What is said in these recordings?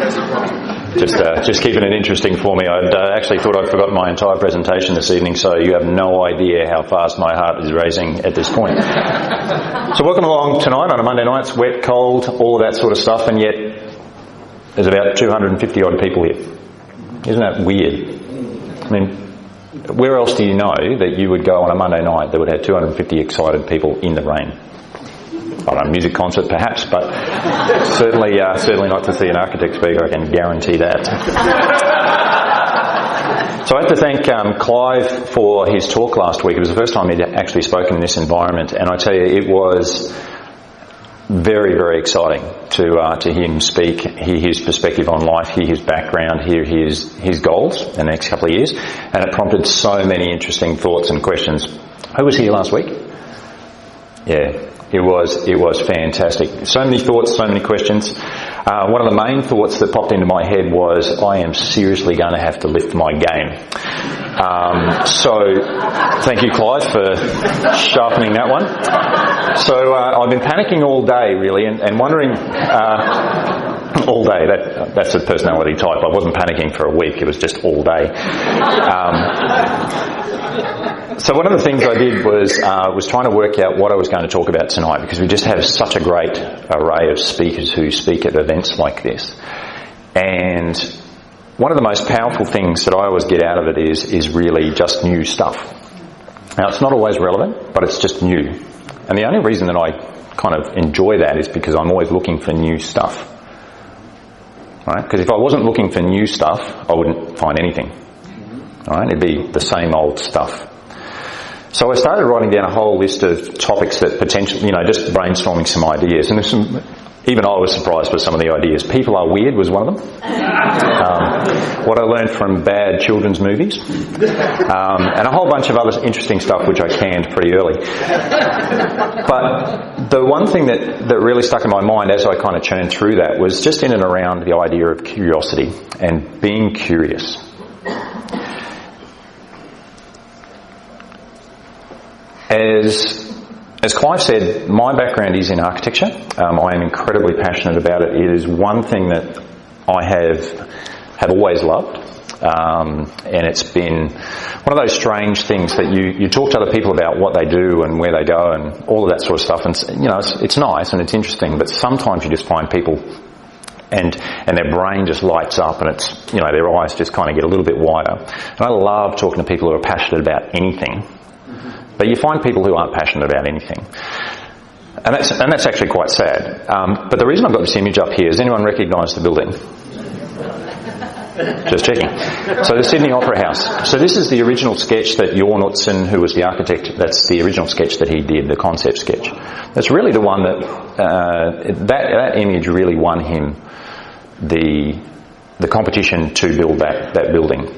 Just keeping it interesting for me. I actually thought I'd forgotten my entire presentation this evening, so you have no idea how fast my heart is racing at this point. So welcome along tonight on a Monday night. It's wet, cold, all of that sort of stuff, and yet there's about 250 odd people here. Isn't that weird? I mean, where else do you know that you would go on a Monday night that would have 250 excited people in the rain? I don't know, music concert perhaps, but certainly not to see an architect speak, I can guarantee that. So I have to thank Clive for his talk last week. It was the first time he'd actually spoken in this environment, and I tell you, it was very, very exciting to hear him speak, hear his perspective on life, hear his background, hear his goals in the next couple of years, and it prompted so many interesting thoughts and questions. Who was here last week? Yeah. It was fantastic. So many thoughts, so many questions. One of the main thoughts that popped into my head was, I am seriously going to have to lift my game. So thank you, Clive, for sharpening that one. So I've been panicking all day, really, and wondering... all day, that's a personality type. I wasn't panicking for a week, it was just all day. So one of the things I did was trying to work out what I was going to talk about tonight, because we just have such a great array of speakers who speak at events like this. And one of the most powerful things that I always get out of it is really just new stuff. Now, it's not always relevant, but it's just new. And the only reason that I kind of enjoy that is because I'm always looking for new stuff. Right? Because if I wasn't looking for new stuff, I wouldn't find anything. All right? It'd be the same old stuff. So I started writing down a whole list of topics that potentially, just brainstorming some ideas. And even I was surprised with some of the ideas. People are weird was one of them. What I learned from bad children's movies. And a whole bunch of other interesting stuff which I canned pretty early. But the one thing that really stuck in my mind as I kind of churned through that was just in and around the idea of curiosity and being curious. As Clive said, my background is in architecture. I am incredibly passionate about it. It is one thing that I have always loved. And it's been one of those strange things that you talk to other people about what they do and where they go and all of that sort of stuff. And, it's nice and it's interesting, but sometimes you just find people and their brain just lights up and it's, their eyes just kind of get a little bit wider. And I love talking to people who are passionate about anything. But you find people who aren't passionate about anything. And that's actually quite sad. But the reason I've got this image up here, does anyone recognise the building? Just checking. So the Sydney Opera House. So this is the original sketch that Jorn Utzon, who was the architect, that's the original sketch that he did, the concept sketch. That's really the one that image really won him the competition to build that building.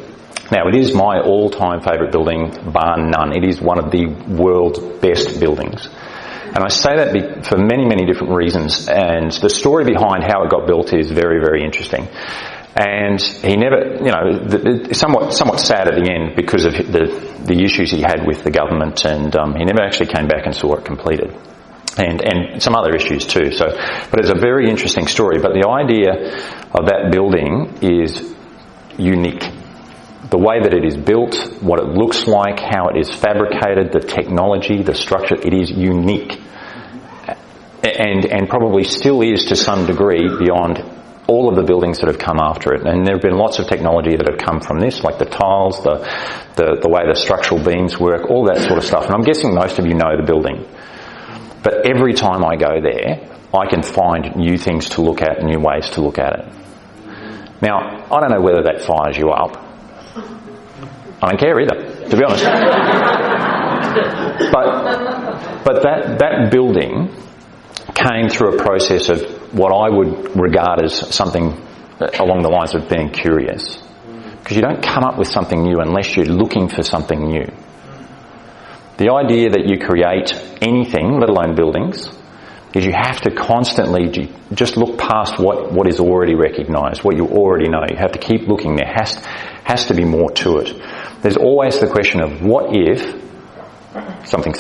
Now, it is my all-time favourite building, bar none. It is one of the world's best buildings. And I say that for many, many different reasons. And the story behind how it got built is very, very interesting. And he never, somewhat sad at the end because of the issues he had with the government. And he never actually came back and saw it completed. And some other issues too. But it's a very interesting story. But the idea of that building is unique. The way that it is built, what it looks like, how it is fabricated, the technology, the structure, it is unique. And probably still is to some degree beyond all of the buildings that have come after it. And there have been lots of technology that have come from this, like the tiles, the way the structural beams work, all that sort of stuff. And I'm guessing most of you know the building. But every time I go there, I can find new things to look at, new ways to look at it. Now, I don't know whether that fires you up. I don't care either, to be honest. But that building came through a process of what I would regard as something along the lines of being curious. Because you don't come up with something new unless you're looking for something new. The idea that you create anything, let alone buildings, is you have to constantly just look past what is already recognised, what you already know. You have to keep looking. There has to be more to it. There's always the question of what if something.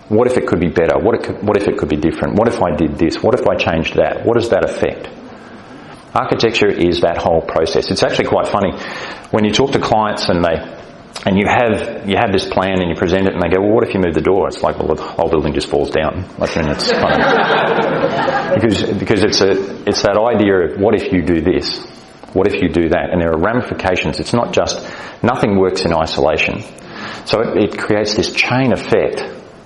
What if it could be better? What if it could be different? What if I did this? What if I changed that? What does that affect? Architecture is that whole process. It's actually quite funny when you talk to clients and you have this plan and you present it and they go, well, what if you move the door? It's like, well, the whole building just falls down. Like, and it's kind of, because it's that idea of what if you do this? What if you do that? And there are ramifications. It's not just, nothing works in isolation. So it creates this chain effect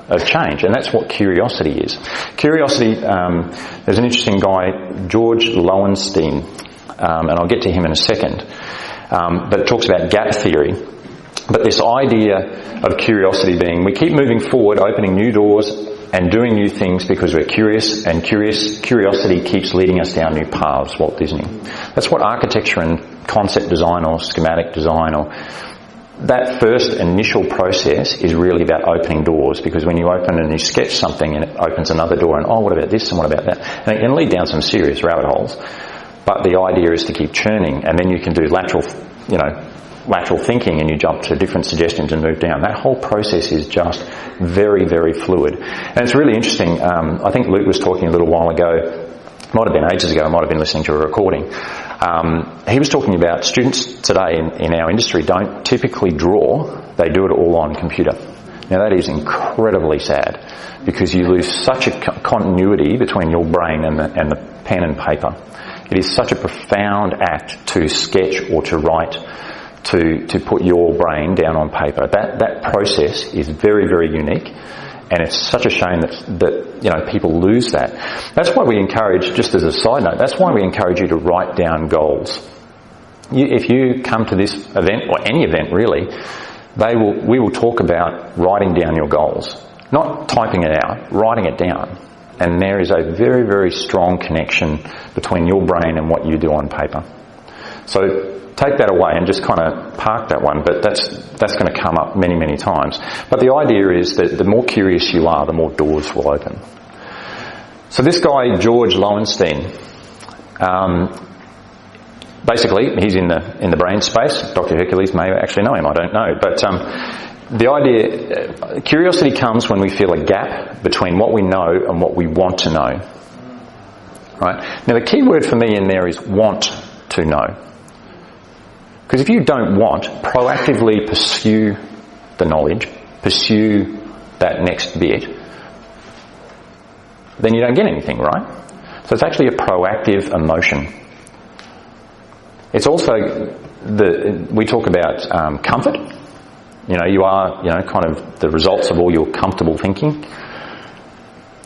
of change, and that's what curiosity is. Curiosity, there's an interesting guy, George Lowenstein, and I'll get to him in a second, but it talks about gap theory. But this idea of curiosity being, we keep moving forward, opening new doors and doing new things because we're curious, and curiosity keeps leading us down new paths, Walt Disney. That's what architecture and concept design or schematic design or that first initial process is really about opening doors, because when you open and you sketch something and it opens another door and, oh, what about this and what about that? And it can lead down some serious rabbit holes. But the idea is to keep churning, and then you can do lateral thinking and you jump to different suggestions and move down. That whole process is just very, very fluid. And it's really interesting. I think Luke was talking a little while ago, might have been ages ago, I might have been listening to a recording. He was talking about students today in our industry don't typically draw, they do it all on computer. Now that is incredibly sad, because you lose such a continuity between your brain and the pen and paper. It is such a profound act to sketch or to write, to put your brain down on paper. That process is very, very unique. And it's such a shame that people lose that. That's why we encourage, just as a side note, that's why we encourage you to write down goals. If you come to this event, or any event really, we will talk about writing down your goals. Not typing it out, writing it down. And there is a very, very strong connection between your brain and what you do on paper. So take that away and just kind of park that one, but that's going to come up many, many times. But the idea is that the more curious you are, the more doors will open. So this guy, George Lowenstein, basically he's in the brain space. Dr. Hercules may actually know him, I don't know. But the idea, curiosity comes when we feel a gap between what we know and what we want to know. Right? Now the key word for me in there is want to know. Because if you don't want, proactively pursue the knowledge, pursue that next bit, then you don't get anything, right? So it's actually a proactive emotion. It's also, we talk about comfort. You are, kind of the results of all your comfortable thinking.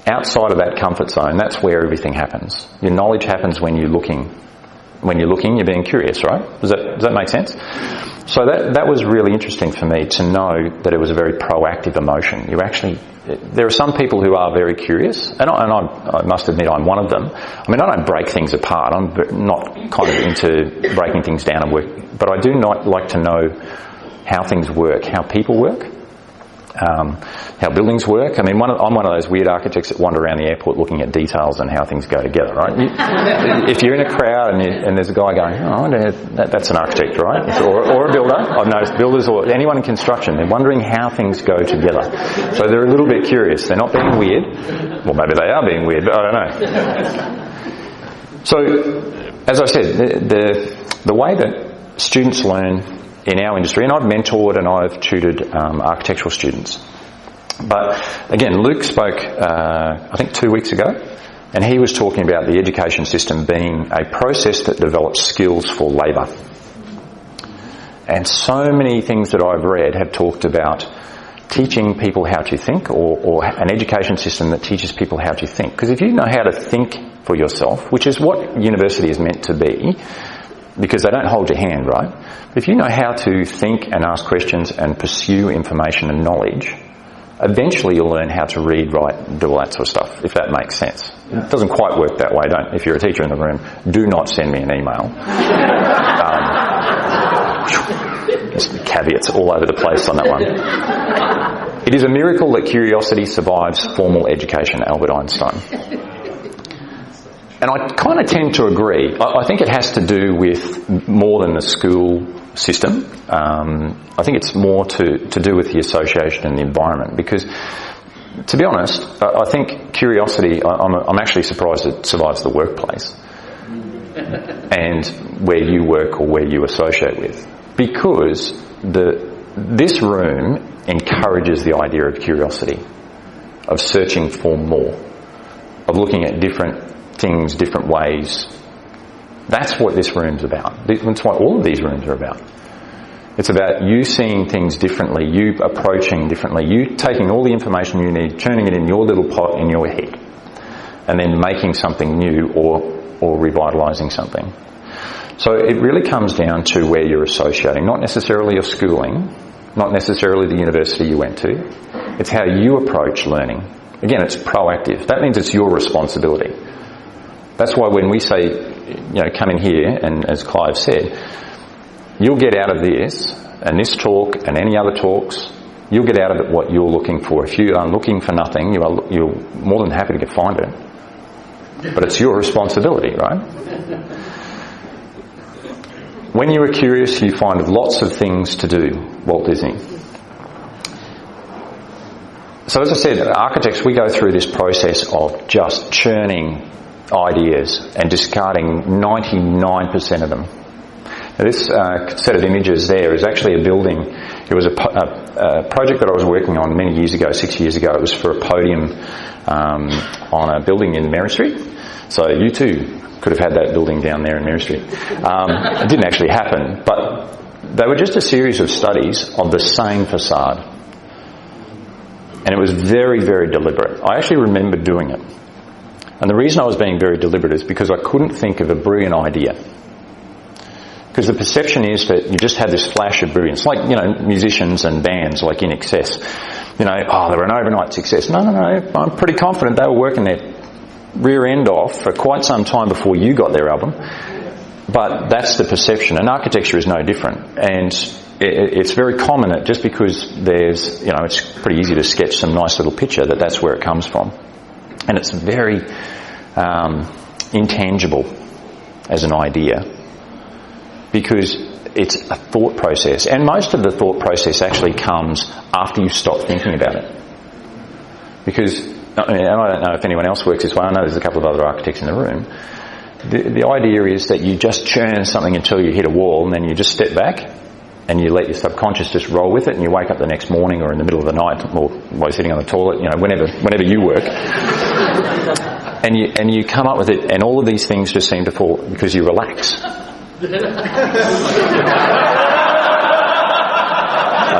Outside of that comfort zone, that's where everything happens. Your knowledge happens when you're looking. When you're looking, you're being curious, right? Does that make sense? So that was really interesting for me to know that it was a very proactive emotion. There are some people who are very curious, and I must admit I'm one of them. I mean, I don't break things apart. I'm not kind of into breaking things down and work, but I do not like to know how things work, how people work. How buildings work. I mean, I'm one of those weird architects that wander around the airport looking at details and how things go together, right? If you're in a crowd and there's a guy going, oh, that's an architect, right? Or a builder. I've noticed builders or anyone in construction, they're wondering how things go together. So they're a little bit curious. They're not being weird. Well, maybe they are being weird, but I don't know. So, as I said, the way that students learn in our industry, and I've mentored and I've tutored architectural students. But again, Luke spoke, I think 2 weeks ago, and he was talking about the education system being a process that develops skills for labour. And so many things that I've read have talked about teaching people how to think, or an education system that teaches people how to think. Because if you know how to think for yourself, which is what university is meant to be, because they don't hold your hand, right? But if you know how to think and ask questions and pursue information and knowledge, eventually you'll learn how to read, write, and do all that sort of stuff, if that makes sense. It doesn't quite work that way. If you're a teacher in the room, do not send me an email. Just caveats all over the place on that one. It is a miracle that curiosity survives formal education, Albert Einstein. And I kind of tend to agree. I think it has to do with more than the school system. I think it's more to do with the association and the environment. Because, to be honest, I think curiosity, I'm actually surprised it survives the workplace. and where you work or where you associate with. Because this room encourages the idea of curiosity, of searching for more, of looking at different things, different ways. That's what this room's about. That's what all of these rooms are about. It's about you seeing things differently, you approaching differently, you taking all the information you need, turning it in your little pot in your head, and then making something new or revitalising something. So it really comes down to where you're associating, not necessarily your schooling, not necessarily the university you went to. It's how you approach learning. Again, it's proactive. That means it's your responsibility. That's why when we say, come in here, and as Clive said, you'll get out of this, and this talk, and any other talks, you'll get out of it what you're looking for. If you are looking for nothing, you're more than happy to find it. But it's your responsibility, right? When you are curious, you find lots of things to do. Walt Disney. So as I said, architects, we go through this process of just churning ideas and discarding 99% of them. Now, this set of images there is actually a building. It was a project that I was working on many years ago, 6 years ago. It was for a podium on a building in Mary Street. So you too could have had that building down there in Mary Street. It didn't actually happen, but they were just a series of studies of the same facade. And it was very, very deliberate. I actually remember doing it. And the reason I was being very deliberate is because I couldn't think of a brilliant idea. Because the perception is that you just had this flash of brilliance, like, musicians and bands like In Excess. They were an overnight success. No, I'm pretty confident they were working their rear end off for quite some time before you got their album. But that's the perception, and architecture is no different. And it's very common that just because there's, it's pretty easy to sketch some nice little picture that's where it comes from. And it's very intangible as an idea because it's a thought process. And most of the thought process actually comes after you stop thinking about it. Because, and I don't know if anyone else works this way, I know there's a couple of other architects in the room. The idea is that you just churn something until you hit a wall, and then you just step back and you let your subconscious just roll with it, and you wake up the next morning or in the middle of the night or while you're sitting on the toilet, whenever you work, and you come up with it, and all of these things just seem to fall because you relax. I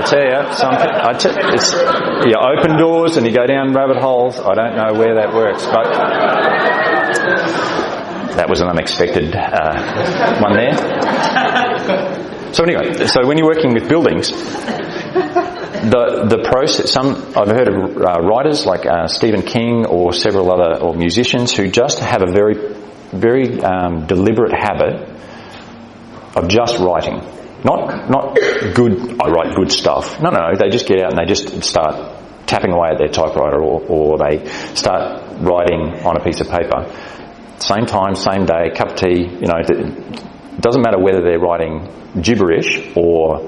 tell you, you open doors and you go down rabbit holes. I don't know where that works, but that was an unexpected one there. So anyway, when you're working with buildings, the process. I've heard of writers like Stephen King or several other musicians who just have a very, very deliberate habit of just writing. Not good, I write good stuff. No, they just get out and they just start tapping away at their typewriter or they start writing on a piece of paper. Same time, same day, cup of tea, it doesn't matter whether they're writing gibberish or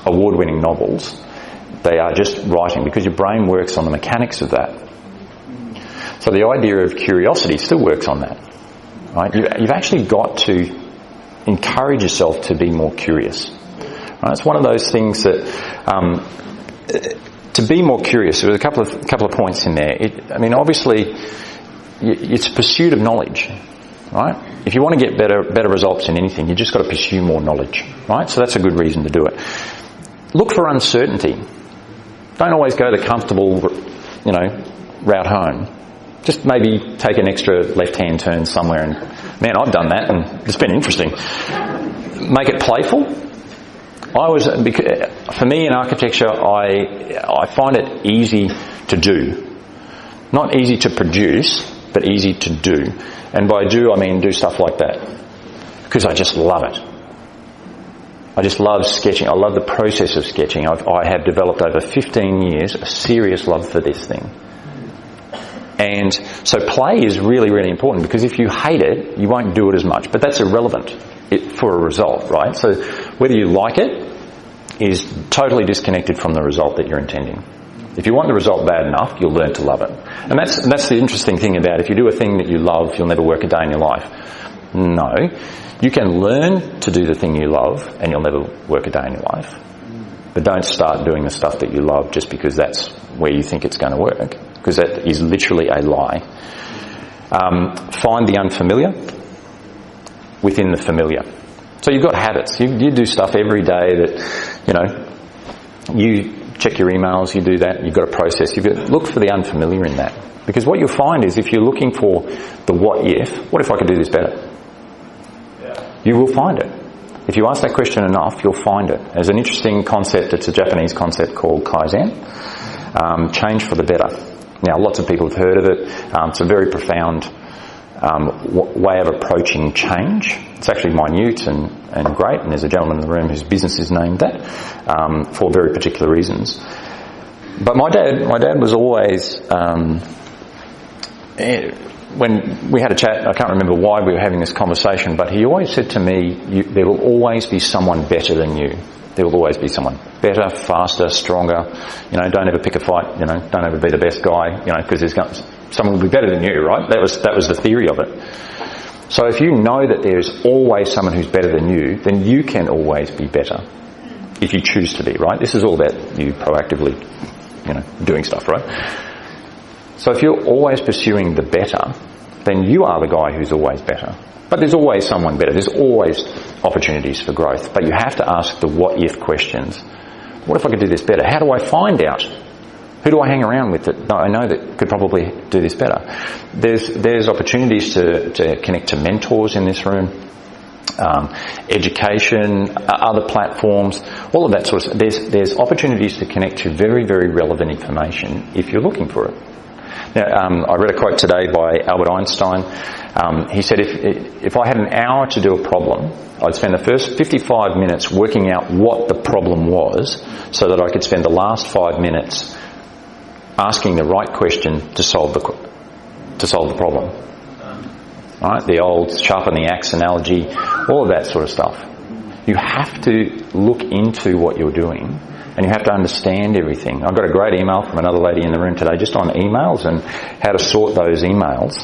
award-winning novels. They are just writing because your brain works on the mechanics of that. So the idea of curiosity still works on that. Right? You've actually got to encourage yourself to be more curious. Right? It's one of those things that to be more curious. There was a couple of points in there. Obviously, it's pursuit of knowledge. Right? If you want to get better results in anything, you just got to pursue more knowledge. Right? So that's a good reason to do it. Look for uncertainty. Don't always go the comfortable, route home. Just maybe take an extra left-hand turn somewhere, and man, I've done that, and it's been interesting. Make it playful. For me in architecture, I find it easy to do, not easy to produce, but easy to do. And by do, I mean do stuff like that, because I just love it. I just love sketching. I love the process of sketching. I have developed over 15 years a serious love for this thing. And so play is really, really important, because if you hate it, you won't do it as much. But that's irrelevant for a result, right? So whether you like it is totally disconnected from the result that you're intending. If you want the result bad enough, you'll learn to love it. And that's the interesting thing about it. If you do a thing that you love, you'll never work a day in your life. No. You can learn to do the thing you love and you'll never work a day in your life. But don't start doing the stuff that you love just because that's where you think it's going to work, because that is literally a lie. Find the unfamiliar within the familiar. So you've got habits. You do stuff every day that, you check your emails, you do that, you've got a process. Look for the unfamiliar in that. Because what you'll find is if you're looking for the what if I could do this better? Yeah. You will find it. If you ask that question enough, you'll find it. There's an interesting concept, it's a Japanese concept called Kaizen, change for the better. Now, lots of people have heard of it. It's a very profound way of approaching change. It's actually minute and great, and there's a gentleman in the room whose business is named that for very particular reasons. But my dad was always, when we had a chat, I can't remember why we were having this conversation, but he always said to me, there will always be someone better than you. There will always be someone better, faster, stronger. Don't ever pick a fight. Don't ever be the best guy. Because someone will be better than you, right? That was the theory of it. So if you know that there's always someone who's better than you, then you can always be better if you choose to be, right? This is all about you proactively, doing stuff, right? So if you're always pursuing the better, then you are the guy who's always better. But there's always someone better. There's always opportunities for growth. But you have to ask the what-if questions. What if I could do this better? How do I find out? Who do I hang around with that I know that could probably do this better? There's opportunities to connect to mentors in this room, education, other platforms, all of that sort of stuff. There's opportunities to connect to very, very relevant information if you're looking for it. Now, I read a quote today by Albert Einstein. He said, if I had an hour to do a problem, I'd spend the first 55 minutes working out what the problem was so that I could spend the last 5 minutes asking the right question to solve the problem. Right? The old sharpen the axe analogy, all of that sort of stuff. You have to look into what you're doing and you have to understand everything. I got a great email from another lady in the room today just on emails and how to sort those emails.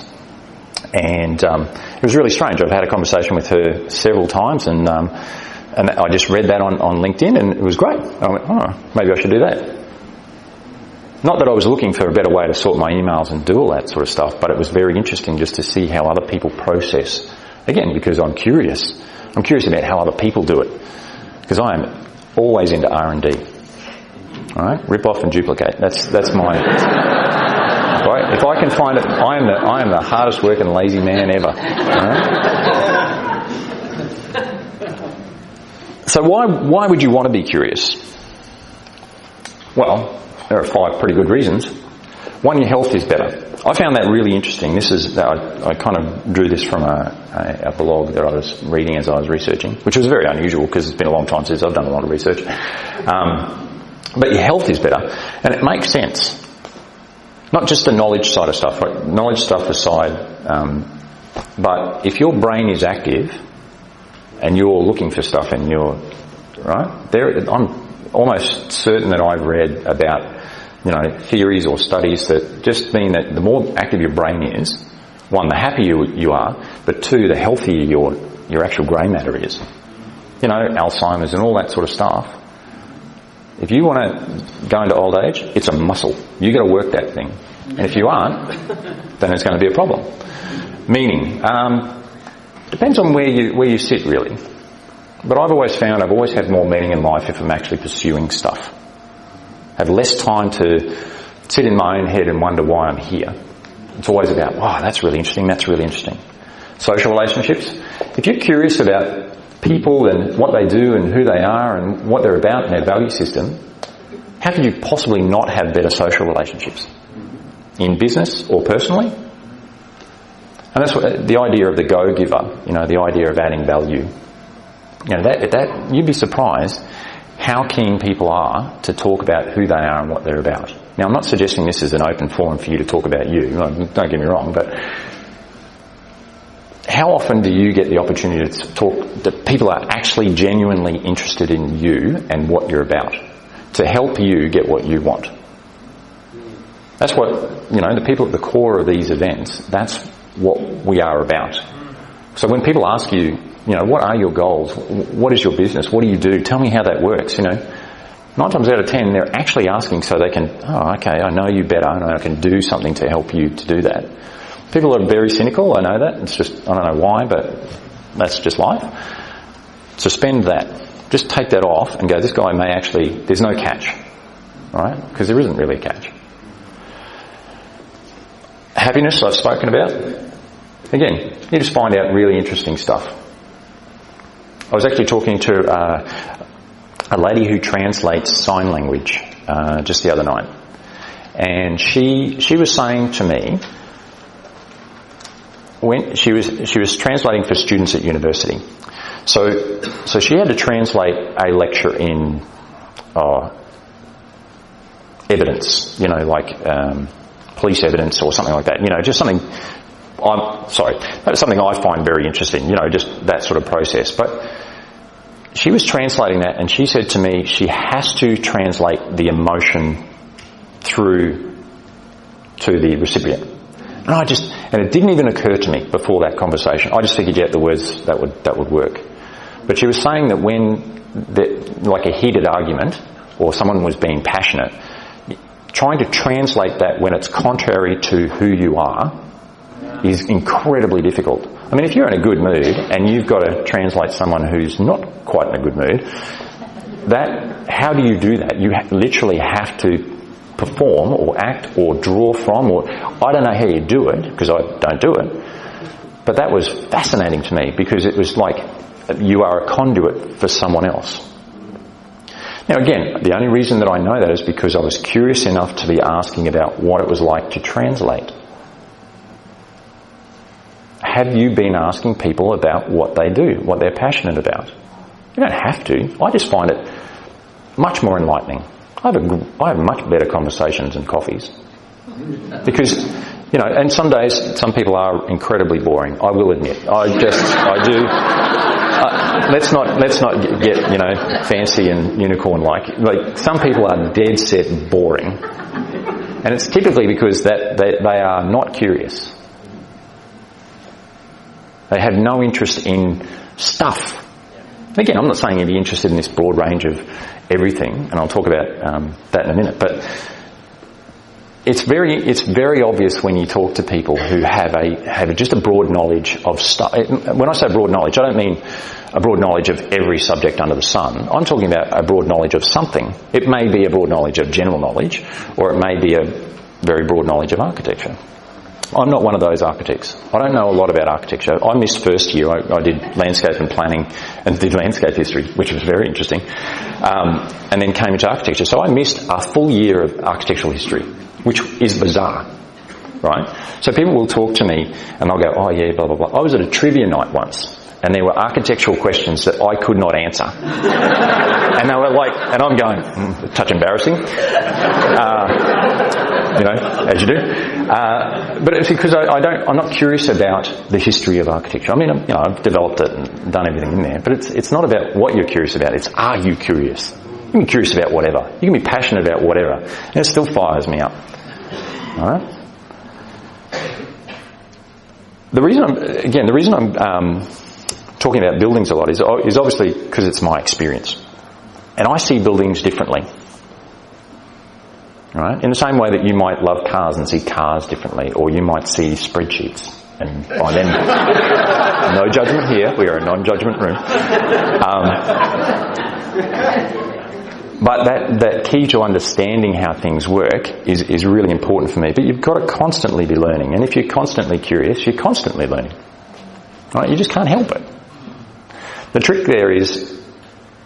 And it was really strange. I've had a conversation with her several times and I just read that on LinkedIn and it was great. I went, maybe I should do that. Not that I was looking for a better way to sort my emails and do all that sort of stuff, but it was very interesting just to see how other people process. Again, because I'm curious. I'm curious about how other people do it. Because I am always into R&D. Alright? Rip off and duplicate. That's my... Right? If I can find it, I am the hardest working lazy man ever. Alright? So why would you want to be curious? Well, there are 5 pretty good reasons. One, your health is better. I found that really interesting. I kind of drew this from a blog that I was reading as I was researching, which was very unusual because it's been a long time since I've done a lot of research. But your health is better, and it makes sense. Not just the knowledge side of stuff, right? Knowledge stuff aside, but if your brain is active and you're looking for stuff and you're right there, I'm almost certain that I've read about theories or studies that just mean that the more active your brain is, one, the happier you are, but two, the healthier your actual grey matter is. Alzheimer's and all that sort of stuff. If you want to go into old age, it's a muscle. You got to work that thing. And if you aren't, then it's going to be a problem. Meaning, depends on where you sit really. But I've always found I've always had more meaning in life if I'm actually pursuing stuff. I have less time to sit in my own head and wonder why I'm here. It's always about, wow, that's really interesting, that's really interesting. Social relationships. If you're curious about people and what they do and who they are and what they're about and their value system, how can you possibly not have better social relationships? In business or personally? And that's what, the idea of the go-giver, the idea of adding value. That you'd be surprised how keen people are to talk about who they are and what they're about. Now, I'm not suggesting this is an open forum for you to talk about you. Don't get me wrong, but how often do you get the opportunity to talk that people are actually genuinely interested in you and what you're about to help you get what you want? That's what, the people at the core of these events, that's what we are about. So when people ask you, what are your goals? What is your business? What do you do? Tell me how that works, 9 times out of 10, they're actually asking so they can, okay, I know you better, and I can do something to help you to do that. People are very cynical, I know that. It's just, I don't know why, but that's just life. Suspend that. Just take that off and go, this guy may actually, there's no catch. Right? Because there isn't really a catch. Happiness, I've spoken about. Again, you just find out really interesting stuff. I was actually talking to a lady who translates sign language just the other night. And she was saying to me, when she was translating for students at university. So she had to translate a lecture in evidence, like police evidence or something like that. Just something. That's something I find very interesting. Just that sort of process. But she was translating that, and she said to me, she has to translate the emotion through to the recipient. And it didn't even occur to me before that conversation. I just figured, the words that would work. But she was saying that when, like a heated argument, or someone was being passionate, trying to translate that when it's contrary to who you are is incredibly difficult. I mean, if you're in a good mood and you've got to translate someone who's not quite in a good mood, how do you do that? You literally have to perform or act or draw from, or I don't know how you do it because I don't do it, but that was fascinating to me because it was like you are a conduit for someone else. Now again, the only reason that I know that is because I was curious enough to be asking about what it was like to translate. Have you been asking people about what they do, what they're passionate about? You don't have to. I just find it much more enlightening. I have much better conversations and coffees. Because, and some days, some people are incredibly boring. I will admit. I do. Let's not get, fancy and unicorn-like. Like, some people are dead set boring. And it's typically because they are not curious. They have no interest in stuff. Again, I'm not saying you'd be interested in this broad range of everything, and I'll talk about that in a minute, but it's very obvious when you talk to people who have just a broad knowledge of stuff. When I say broad knowledge, I don't mean a broad knowledge of every subject under the sun. I'm talking about a broad knowledge of something. It may be a broad knowledge of general knowledge, or it may be a very broad knowledge of architecture. I'm not one of those architects. I don't know a lot about architecture. I missed first year. I did landscape and planning and did landscape history, which was very interesting, and then came into architecture. So I missed a full year of architectural history, which is bizarre, right? So people will talk to me and they'll go, oh yeah, blah, blah, blah. I was at a trivia night once and there were architectural questions that I could not answer. And they were like, and I'm going, a touch embarrassing, as you do. But it's because I'm not curious about the history of architecture. I mean, I've developed it and done everything in there, but it's not about what you're curious about. It's, are you curious? You can be curious about whatever. You can be passionate about whatever. And it still fires me up. Alright? The reason I'm talking about buildings a lot is obviously because it's my experience. And I see buildings differently. Right? In the same way that you might love cars and see cars differently, or you might see spreadsheets and find them. No judgment here. We are a non-judgment room. But that key to understanding how things work is really important for me. But you've got to constantly be learning. And if you're constantly curious, you're constantly learning. Right? You just can't help it. The trick there is,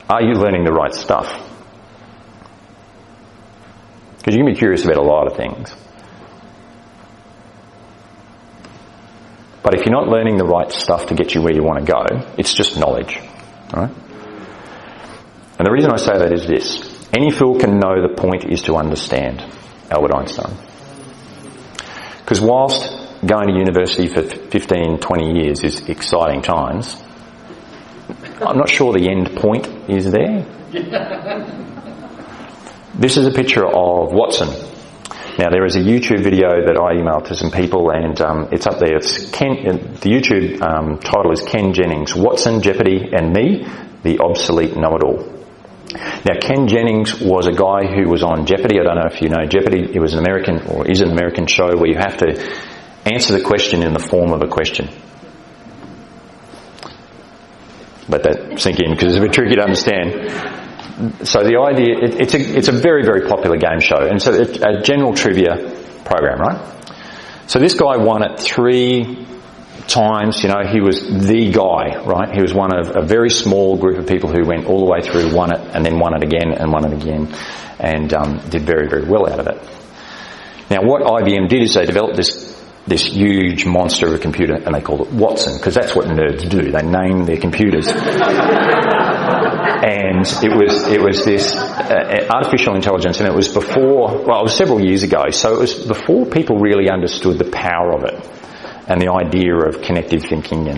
are you learning the right stuff? Because you can be curious about a lot of things. But if you're not learning the right stuff to get you where you want to go, it's just knowledge. Right? And the reason I say that is this. Any fool can know the point is to understand. Albert Einstein. Because whilst going to university for 15, 20 years is exciting times, I'm not sure the end point is there. This is a picture of Watson. Now, there is a YouTube video that I emailed to some people, and it's up there. It's the YouTube title is Ken Jennings, Watson, Jeopardy and Me, the Obsolete Know-It-All. Now, Ken Jennings was a guy who was on Jeopardy. I don't know if you know Jeopardy. It was an American, or is an American show where you have to answer the question in the form of a question. Let that sink in, because it's a bit tricky to understand. So the idea, it's a very, very popular game show, and so it's a general trivia program, right? So this guy won it 3 times. You know, he was the guy, right? He was one of a very small group of people who went all the way through, won it, and then won it again, and did very, very well out of it. Now, what IBM did is they developed this huge monster of a computer, and they called it Watson, because that's what nerds do. They name their computers. And it was this artificial intelligence, and it was before, well, it was several years ago, so it was before people really understood the power of it and the idea of connective thinking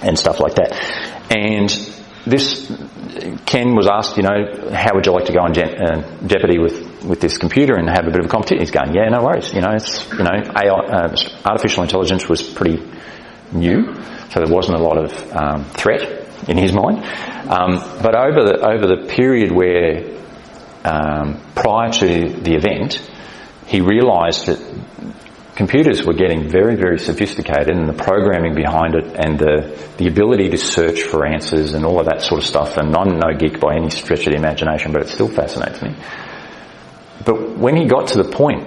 and stuff like that. And Ken was asked, you know, how would you like to go on Jeopardy with this computer and have a bit of a competition? He's going, yeah, no worries. You know, AI, artificial intelligence was pretty new, so there wasn't a lot of threat in his mind. But over the period where prior to the event, he realised that computers were getting very, very sophisticated, and the programming behind it, and the ability to search for answers and all of that sort of stuff. And I'm no geek by any stretch of the imagination, but it still fascinates me. But when he got to the point,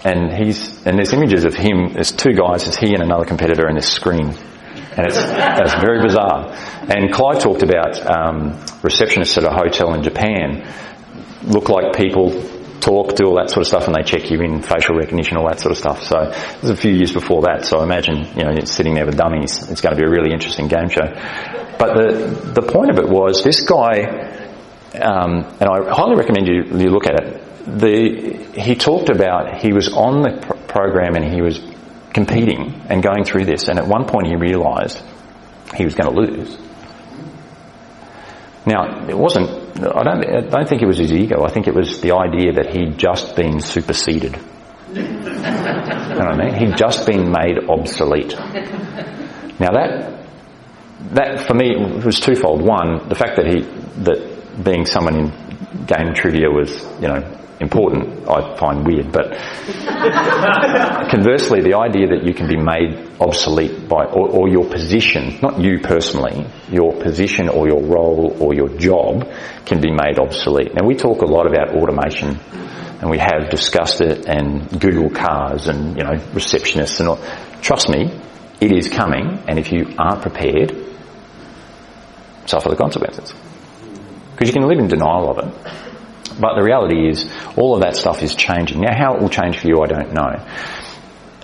and there's images of him, there's 2 guys, it's he and another competitor in this screen. And it's very bizarre. And Clive talked about receptionists at a hotel in Japan look like people, talk, do all that sort of stuff, and they check you in, facial recognition, all that sort of stuff. So it was a few years before that, so I imagine, you know, it's sitting there with dummies. It's going to be a really interesting game show. But the point of it was, this guy, and I highly recommend you look at it, he talked about, he was on the program and he was competing and going through this, and at one point he realised he was going to lose. Now, it wasn't, I don't think it was his ego. I think it was the idea that he'd just been superseded. You know what I mean? He'd just been made obsolete. Now that for me was twofold. One, the fact that being someone in game trivia was, you know, important, I find weird, but conversely, the idea that you can be made obsolete by, or your position, not you personally, your position or your role or your job can be made obsolete. Now, we talk a lot about automation, and we have discussed it, and Google cars and, you know, receptionists and all. Trust me, it is coming, and if you aren't prepared, suffer the consequences. Because you can live in denial of it. But the reality is, all of that stuff is changing. Now, how it will change for you, I don't know.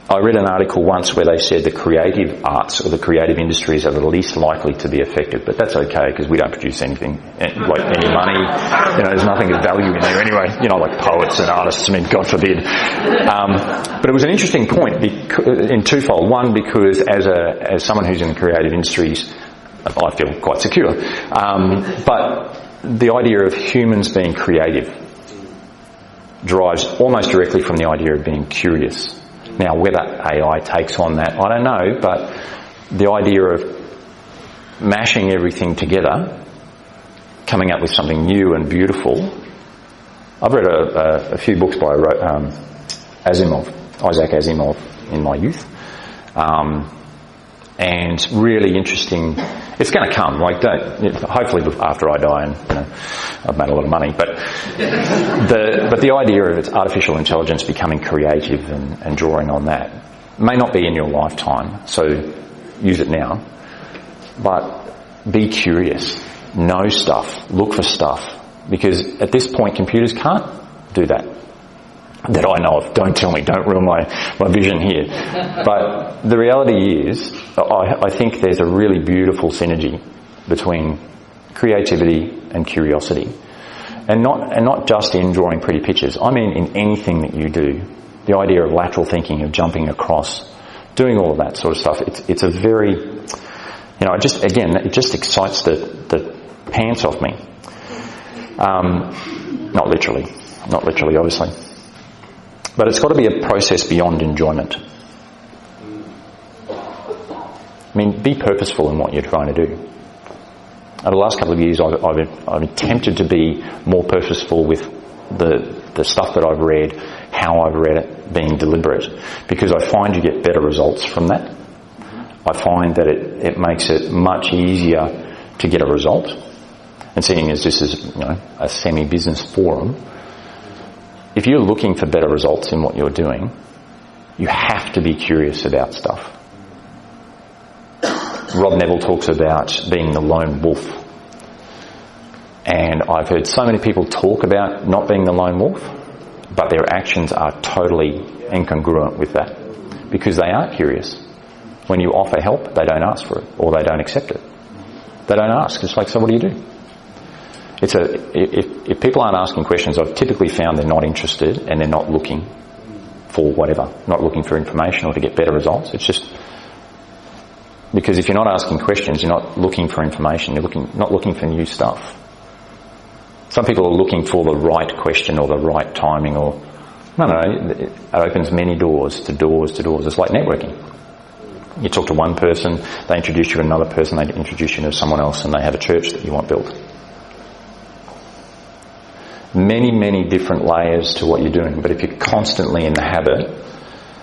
I read an article once where they said the creative arts or the creative industries are the least likely to be affected, but that's okay, because we don't produce anything, like any money. You know, there's nothing of value in there anyway, you know, like poets and artists, I mean, God forbid. But it was an interesting point in twofold. One, because as someone who's in the creative industries, I feel quite secure. But the idea of humans being creative drives almost directly from the idea of being curious. Now, whether AI takes on that, I don't know, but the idea of mashing everything together, coming up with something new and beautiful. I've read a few books by Isaac Asimov in my youth. And really interesting. It's going to come. Like, hopefully after I die, and, you know, I've made a lot of money. But the idea of artificial intelligence becoming creative and drawing on that may not be in your lifetime. So use it now. But be curious. Know stuff. Look for stuff. Because at this point, computers can't do that. That I know of. Don't tell me. Don't ruin my vision here. But the reality is, I think there's a really beautiful synergy between creativity and curiosity. And not just in drawing pretty pictures. I mean in anything that you do. The idea of lateral thinking, of jumping across, doing all of that sort of stuff. It's a very, you know, it just excites the pants off me. Not literally, obviously. But it's got to be a process beyond enjoyment. I mean, be purposeful in what you're trying to do. Over the last couple of years, I've attempted to be more purposeful with the stuff that I've read, how I've read it, being deliberate, because I find you get better results from that. I find that it makes it much easier to get a result. And seeing as this is, a semi-business forum, if you're looking for better results in what you're doing, you have to be curious about stuff. Rob Neville talks about being the lone wolf. And I've heard so many people talk about not being the lone wolf, but their actions are totally incongruent with that, because they are curious. When you offer help, they don't ask for it, or they don't accept it. They don't ask. It's like, so what do you do? If people aren't asking questions, I've typically found they're not interested and they're not looking for whatever, not looking for information or to get better results. It's just because if you're not asking questions, you're not looking for information, you're not looking for new stuff. Some people are looking for the right question or the right timing, or no, it opens many doors to doors to doors. It's like networking. You talk to one person, they introduce you to another person, they introduce you to someone else, and they have a church that you want built. Many, many different layers to what you're doing, but if you're constantly in the habit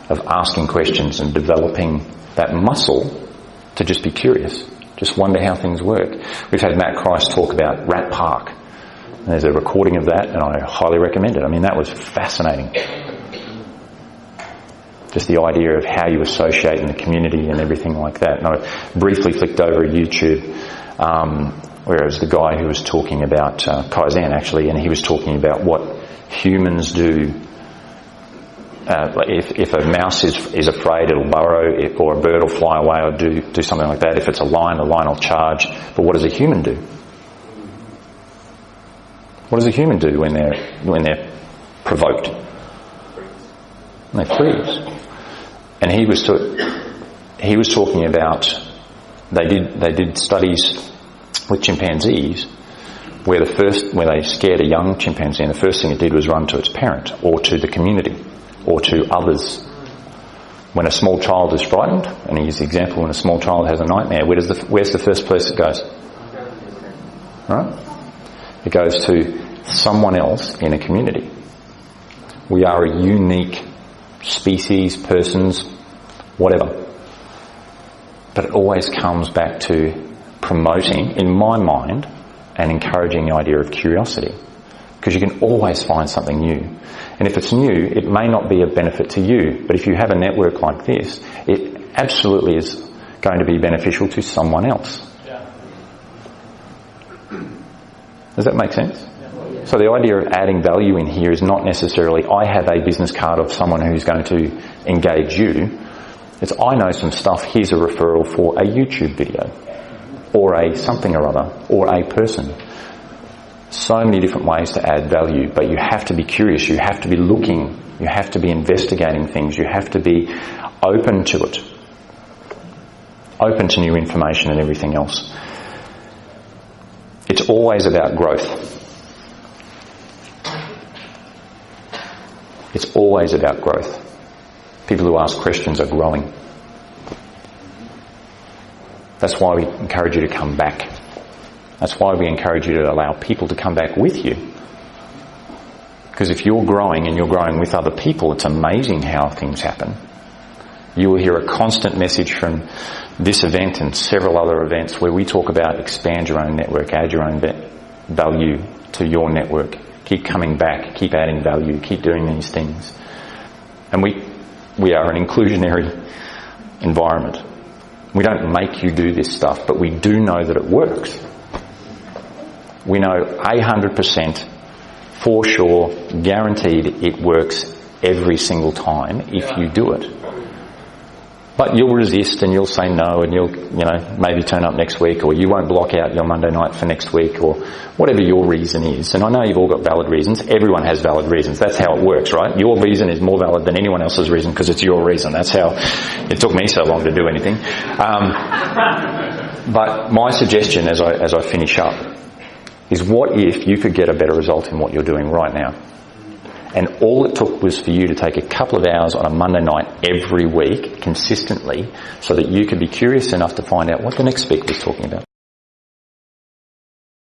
of asking questions and developing that muscle to just be curious, just wonder how things work. We've had Matt Christ talk about Rat Park. And there's a recording of that, and I highly recommend it. I mean, that was fascinating. Just the idea of how you associate in the community and everything like that. And I briefly flicked over YouTube, where it was the guy who was talking about Kaizen, actually, and he was talking about what humans do. If a mouse is afraid, it'll burrow, or a bird will fly away or do something like that. If it's a lion, the lion will charge. But what does a human do? What does a human do when they're provoked? They freeze. And he was talking about they did studies with chimpanzees where they scared a young chimpanzee, and the first thing it did was run to its parent or to the community or to others. When a small child is frightened, and he used the example, when a small child has a nightmare, where's the first place it goes? Right? It goes to someone else in a community. We are a unique species, persons, whatever. But it always comes back to promoting, in my mind, and encouraging the idea of curiosity. Because you can always find something new. And if it's new, it may not be of benefit to you. But if you have a network like this, it absolutely is going to be beneficial to someone else. Does that make sense? So the idea of adding value in here is not necessarily I have a business card of someone who's going to engage you. It's I know some stuff, here's a referral for a YouTube video or a something or other or a person. So many different ways to add value, but you have to be curious, you have to be looking, you have to be investigating things, you have to be open to it, open to new information and everything else. It's always about growth. It's always about growth. People who ask questions are growing. That's why we encourage you to come back. That's why we encourage you to allow people to come back with you. Because if you're growing and you're growing with other people, it's amazing how things happen. You will hear a constant message from this event and several other events where we talk about expand your own network, add your own value to your network. Keep coming back, keep adding value, keep doing these things. And we are an inclusionary environment. We don't make you do this stuff, but we do know that it works. We know 100% for sure, guaranteed it works every single time if you do it. But you'll resist and you'll say no and you'll, maybe turn up next week, or you won't block out your Monday night for next week, or whatever your reason is. And I know you've all got valid reasons. Everyone has valid reasons. That's how it works, right? Your reason is more valid than anyone else's reason because it's your reason. That's how it took me so long to do anything. But my suggestion as I finish up is, what if you could get a better result in what you're doing right now? And all it took was for you to take a couple of hours on a Monday night every week consistently so that you could be curious enough to find out what the next speaker was talking about.